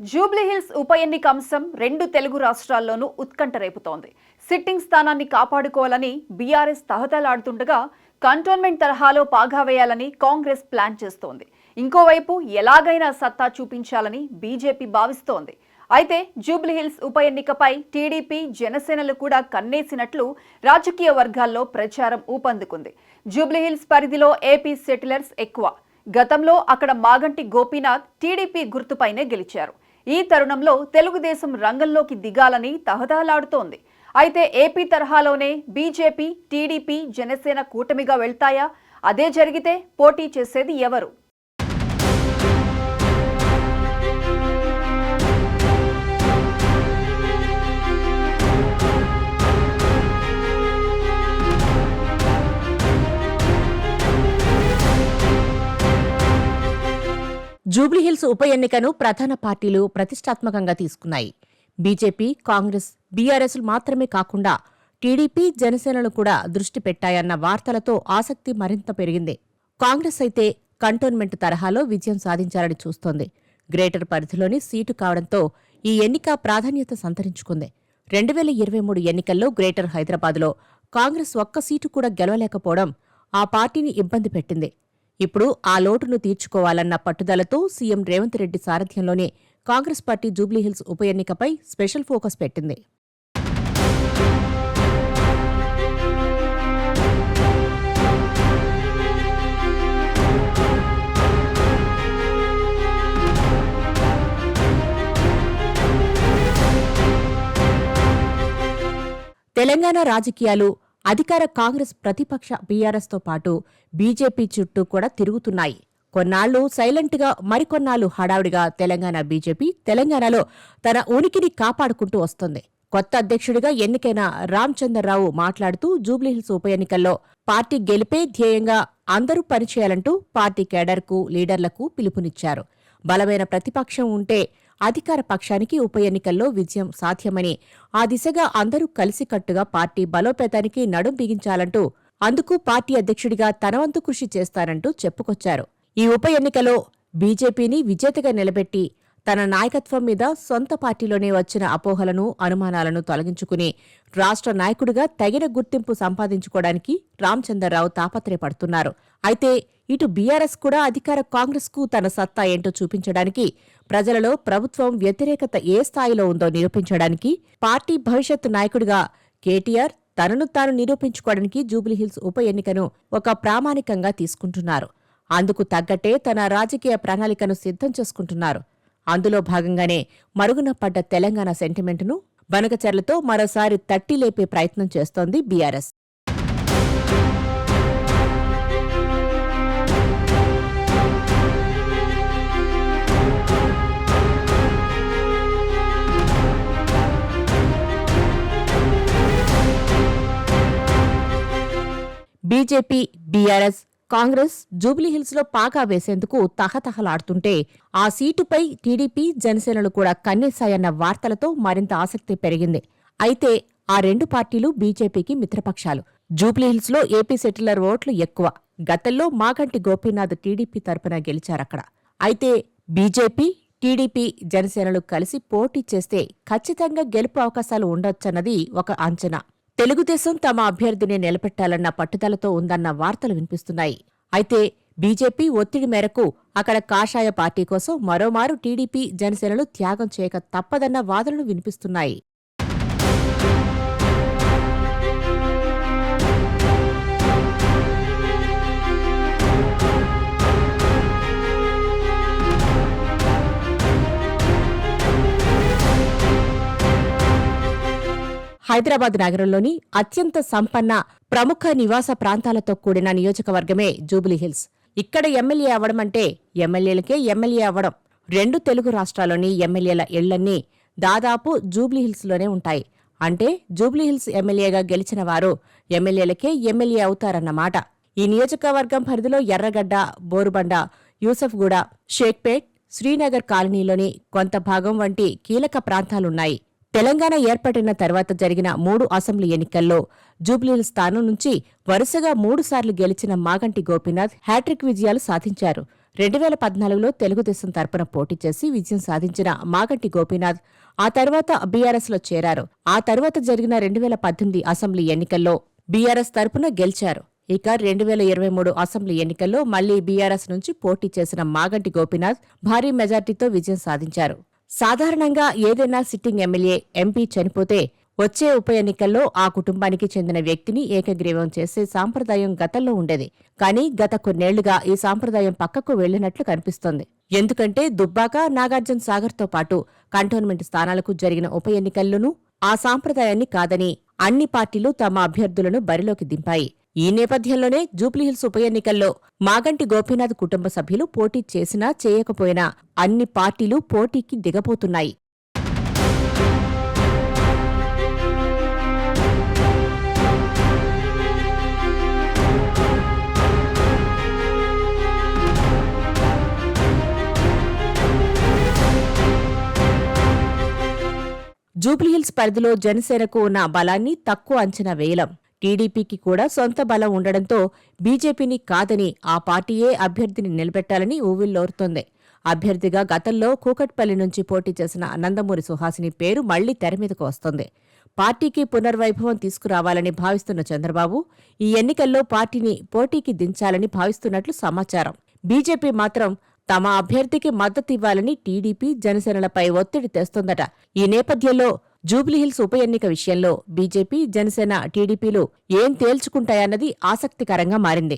జూబ్లీహిల్స్ ఉప ఎన్నిక అంశం రెండు తెలుగు రాష్ట్రాల్లోనూ ఉత్కంఠ రేపుతోంది. సిట్టింగ్ స్థానాన్ని కాపాడుకోవాలని బీఆర్ఎస్ తహతలాడుతుండగా కంటోన్మెంట్ తరహాలో పాగా వేయాలని కాంగ్రెస్ ప్లాన్ చేస్తోంది. ఇంకోవైపు ఎలాగైనా సత్తా చూపించాలని బీజేపీ భావిస్తోంది. అయితే జూబ్లీహిల్స్ ఉప ఎన్నికపై టీడీపీ జనసేనలు కూడా కన్నేసినట్లు రాజకీయ వర్గాల్లో ప్రచారం ఊపందుకుంది. జూబ్లీహిల్స్ పరిధిలో ఏపీ సెటిలర్స్ ఎక్కువ. గతంలో అక్కడ మాగంటి గోపీనాథ్ టీడీపీ గుర్తుపైనే గెలిచారు. ఈ తరుణంలో తెలుగుదేశం రంగంలోకి దిగాలని తహతహలాడుతోంది. అయితే ఏపీ తరహాలోనే బీజేపీ, టీడీపీ, జనసేన కూటమిగా వెళ్తాయా? అదే జరిగితే పోటీ చేసేది ఎవరు? జూబ్లీహిల్స్ ఉప ఎన్నికను ప్రధాన పార్టీలు ప్రతిష్టాత్మకంగా తీసుకున్నాయి. బీజేపీ, కాంగ్రెస్, బీఆర్ఎస్లు మాత్రమే కాకుండా టీడీపీ, జనసేనలు కూడా దృష్టి పెట్టాయన్న వార్తలతో ఆసక్తి మరింత పెరిగింది. కాంగ్రెస్ అయితే కంటోన్మెంట్ తరహాలో విజయం సాధించాలని చూస్తోంది. గ్రేటర్ పరిధిలోని సీటు కావడంతో ఈ ఎన్నిక ప్రాధాన్యత సంతరించుకుంది. 2023 ఎన్నికల్లో గ్రేటర్ హైదరాబాద్లో కాంగ్రెస్ ఒక్క సీటు కూడా గెలవలేకపోవడం ఆ పార్టీని ఇబ్బంది పెట్టింది. ఇప్పుడు ఆ లోటును తీర్చుకోవాలన్న పట్టుదలతో సీఎం రేవంత్ రెడ్డి సారథ్యంలోనే కాంగ్రెస్ పార్టీ జూబ్లీహిల్స్ ఉప ఎన్నికపై స్పెషల్ ఫోకస్ పెట్టింది. తెలంగాణ రాజకీయాలు అధికార కాంగ్రెస్, ప్రతిపక్ష బీఆర్ఎస్తో పాటు బీజేపీ చుట్టూ కూడా తిరుగుతున్నాయి. కొన్నాళ్లు సైలెంట్గా, మరికొన్నాళ్లు హడావుడిగా తెలంగాణ బీజేపీ తెలంగాణలో తన ఉనికిని కాపాడుకుంటూ వస్తోంది. కొత్త అధ్యక్షుడిగా ఎన్నికైన రామచంద్రరావు మాట్లాడుతూ జూబ్లీహిల్స్ ఉప ఎన్నికల్లో పార్టీ గెలిపే ధ్యేయంగా అందరూ పనిచేయాలంటూ పార్టీ కేడర్కు, లీడర్లకు పిలుపునిచ్చారు. బలమైన ప్రతిపక్షం ఉంటే అధికార పక్షానికి ఉప ఎన్నికల్లో విజయం సాధ్యమని, ఆ దిశగా అందరూ కలిసికట్టుగా పార్టీ బలోపేతానికి నడుం బిగించాలంటూ, అందుకు పార్టీ అధ్యక్షుడిగా తనవంతు కృషి చేస్తానంటూ చెప్పుకొచ్చారు. ఈ ఉప ఎన్నికలో బీజేపీని విజేతగా నిలబెట్టి తన నాయకత్వం మీద సొంత పార్టీలోనే వచ్చిన అపోహలను, అనుమానాలను తొలగించుకుని రాష్ట్ర నాయకుడిగా తగిన గుర్తింపు సంపాదించుకోవడానికి రామచంద్రరావు తాపత్రయపడుతున్నారు. అయితే ఇటు బీఆర్ఎస్ కూడా అధికార కాంగ్రెస్కు తన సత్తా ఏంటో చూపించడానికి, ప్రజలలో ప్రభుత్వం వ్యతిరేకత ఏ స్థాయిలో ఉందో నిరూపించడానికి, పార్టీ భవిష్యత్తు నాయకుడిగా కేటీఆర్ తనను తాను నిరూపించుకోవడానికి జూబ్లీహిల్స్ ఉప ఎన్నికను ఒక ప్రామాణికంగా తీసుకుంటున్నారు. అందుకు తగ్గట్టే తన రాజకీయ ప్రణాళికను సిద్ధం చేసుకుంటున్నారు. అందులో భాగంగానే మరుగున పడ్డ తెలంగాణ సెంటిమెంటును బనకచెర్లతో మరోసారి తట్టి లేపే ప్రయత్నం చేస్తోంది బీఆర్ఎస్. బీజేపీ, బీఆర్ఎస్, కాంగ్రెస్ జూబ్లీహిల్స్లో పాగా వేసేందుకు తహతహలాడుతుంటే ఆ సీటుపై టీడీపీ, జనసేనలు కూడా కన్నేశాయన్న వార్తలతో మరింత ఆసక్తి పెరిగింది. అయితే ఆ రెండు పార్టీలు బీజేపీకి మిత్రపక్షాలు. జూబ్లీహిల్స్లో ఏపీ సెటిలర్ ఓట్లు ఎక్కువ. గతంలో మాగంటి గోపీనాథ్ టీడీపీ తరపున గెలిచారక్కడ. అయితే బీజేపీ, టీడీపీ, జనసేనలు కలిసి పోటీ చేస్తే ఖచ్చితంగా గెలుపు అవకాశాలు ఉండొచ్చన్నది ఒక అంచనా. తెలుగుదేశం తమ అభ్యర్థిని నిలబెట్టాలన్న పట్టుదలతో ఉందన్న వార్తలు వినిపిస్తున్నాయి. అయితే బీజేపీ ఒత్తిడి మేరకు అక్కడ కాషాయ పార్టీ కోసం మరోమారు టీడీపీ, జనసేనలు త్యాగం చేయక తప్పదన్న వాదనలు వినిపిస్తున్నాయి. హైదరాబాద్ నగరంలోని అత్యంత సంపన్న, ప్రముఖ నివాస ప్రాంతాలతో కూడిన నియోజకవర్గమే జూబ్లీహిల్స్. ఇక్కడ ఎమ్మెల్యే అవడమంటే ఎమ్మెల్యేలకే ఎమ్మెల్యే అవడం. రెండు తెలుగు రాష్ట్రాల్లోని ఎమ్మెల్యేల ఇళ్లన్నీ దాదాపు జూబ్లీహిల్స్లోనే ఉంటాయి. అంటే జూబ్లీహిల్స్ ఎమ్మెల్యేగా గెలిచిన వారు ఎమ్మెల్యేలకే ఎమ్మెల్యే అవుతారన్నమాట. ఈ నియోజకవర్గం పరిధిలో ఎర్రగడ్డ, బోరుబండ, యూసఫ్గూడ, షేక్పేట్, శ్రీనగర్ కాలనీలోని కొంత భాగం వంటి కీలక ప్రాంతాలున్నాయి. తెలంగాణ ఏర్పడిన తర్వాత జరిగిన 3 అసెంబ్లీ ఎన్నికల్లో జూబ్లీహిల్స్ స్థానం నుంచి వరుసగా 3 సార్లు గెలిచిన మాగంటి గోపీనాథ్ హ్యాట్రిక్ విజయాలు సాధించారు. 2014లో తెలుగుదేశం తరపున పోటీ చేసి విజయం సాధించిన మాగంటి గోపీనాథ్ ఆ తర్వాత బీఆర్ఎస్లో చేరారు. ఆ తర్వాత జరిగిన 2018 అసెంబ్లీ ఎన్నికల్లో బీఆర్ఎస్ తరపున గెలిచారు. ఇక 2023 అసెంబ్లీ ఎన్నికల్లో మళ్లీ బీఆర్ఎస్ నుంచి పోటీ చేసిన మాగంటి గోపీనాథ్ భారీ మెజార్టీతో విజయం సాధించారు. సాధారణంగా ఏదైనా సిట్టింగ్ ఎమ్మెల్యే, ఎంపీ చనిపోతే వచ్చే ఉప ఎన్నికల్లో ఆ కుటుంబానికి చెందిన వ్యక్తిని ఏకగ్రీవం చేసే సాంప్రదాయం గతంలో ఉండేది. కానీ గత కొన్నేళ్లుగా ఈ సాంప్రదాయం పక్కకు వెళ్లినట్లు కనిపిస్తోంది. ఎందుకంటే దుబ్బాక, నాగార్జున సాగర్తో పాటు కంటోన్మెంట్ స్థానాలకు జరిగిన ఉప ఎన్నికల్లోనూ ఆ సాంప్రదాయాన్ని కాదని అన్ని పార్టీలు తమ అభ్యర్థులను బరిలోకి దింపాయి. ఈ నేపథ్యంలోనే జూబ్లీహిల్స్ ఉప ఎన్నికల్లో మాగంటి గోపీనాథ్ కుటుంబ సభ్యులు పోటీ చేసినా చేయకపోయినా అన్ని పార్టీలు పోటీకి దిగబోతున్నాయి. జూబ్లీహిల్స్ పరిధిలో జనసేనకు ఉన్న బలాన్ని తక్కువ అంచనా వేయలం. టీడీపీకి కూడా సొంత బలం ఉండడంతో బీజేపీని కాదని ఆ పార్టీయే అభ్యర్థిని నిలబెట్టాలని ఊవిళ్లోరుతోంది. అభ్యర్థిగా గతంలో కూకట్పల్లి నుంచి పోటీ చేసిన నందమూరి సుహాసిని పేరు మళ్లీ తెరమీదకు వస్తోంది. పార్టీకి పునర్వైభవం తీసుకురావాలని భావిస్తున్న చంద్రబాబు ఈ ఎన్నికల్లో పార్టీని పోటీకి దించాలని భావిస్తున్నట్లు సమాచారం. బీజేపీ మాత్రం తమ అభ్యర్థికి మద్దతివ్వాలని టీడీపీ, జనసేనలపై ఒత్తిడి తెస్తోందట. ఈ నేపథ్యంలో జూబ్లీహిల్స్ ఉప ఎన్నిక విషయంలో బీజేపీ, జనసేన, టీడీపీలు ఏం తేల్చుకుంటాయన్నది ఆసక్తికరంగా మారింది.